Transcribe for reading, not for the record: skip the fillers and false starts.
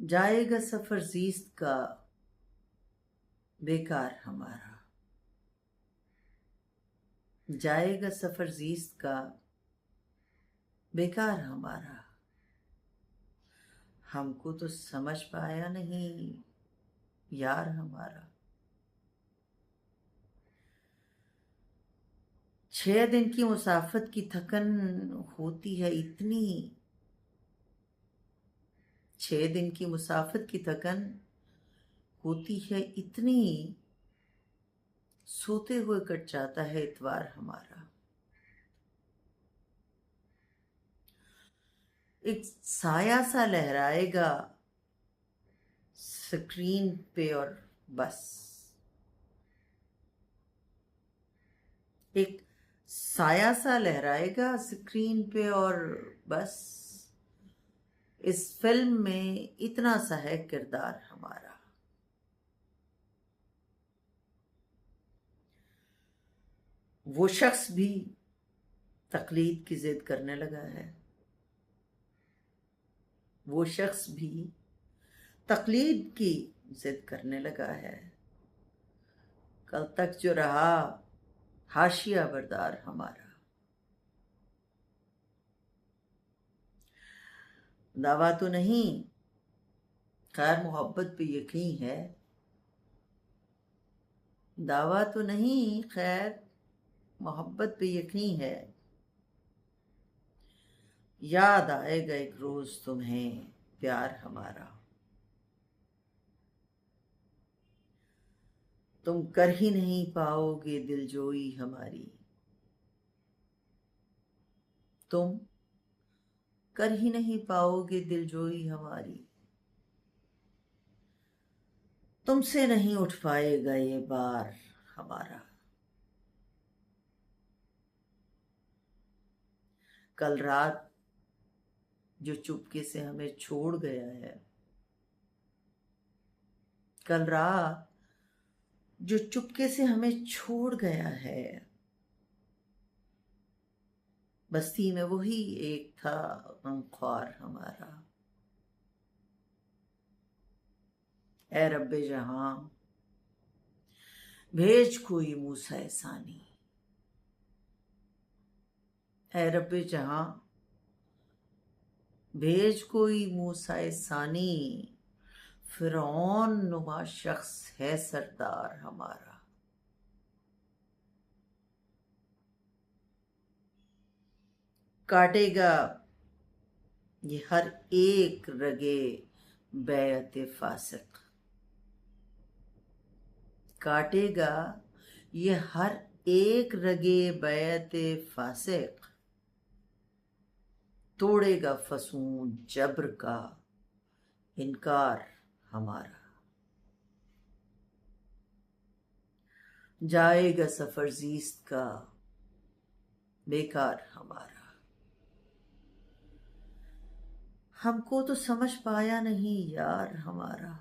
जाएगा सफर जीस्त का बेकार हमारा। जाएगा सफर जीस्त का बेकार हमारा। हमको तो समझ पाया नहीं यार हमारा। 6 दिन की मुसाफत की थकन होती है इतनी। 6 दिन की मुसाफत की थकन होती है इतनी। सोते हुए कट जाता है इतवार हमारा। एक साया सा लहराएगा स्क्रीन पे और बस। एक साया सा लहराएगा स्क्रीन पे और बस। इस फिल्म में इतना सा है किरदार हमारा। वो शख्स भी तकलीद की जिद करने लगा है। वो शख्स भी तकलीद की जिद करने लगा है। कल तक जो रहा हाशिया बरदार हमारा। दावा तो नहीं, खैर मोहब्बत पे यकीन है। दावा तो नहीं, खैर मोहब्बत पे यकीन है। याद आएगा एक रोज तुम्हें प्यार हमारा। तुम कर ही नहीं पाओगे दिलजोई हमारी। तुम कर ही नहीं पाओगे दिलजोई हमारी। तुमसे नहीं उठ पाएगा ये बार हमारा। कल रात जो चुपके से हमें छोड़ गया है। कल रात जो चुपके से हमें छोड़ गया है। बस्ती में वही एक था गमख्वार हमारा। ए रब्बे जहां भेज कोई मूसा सानी। ए रब्बे जहां भेज कोई मूसा सानी। फिरौन नुमा शख्स है सरदार हमारा। काटेगा ये हर एक रगे बैत फासिक। काटेगा ये हर एक रगे बैत फासिक। तोड़ेगा फसून जब्र का इनकार हमारा। जाएगा सफर जीस्त का बेकार हमारा। हमको तो समझ पाया नहीं यार हमारा।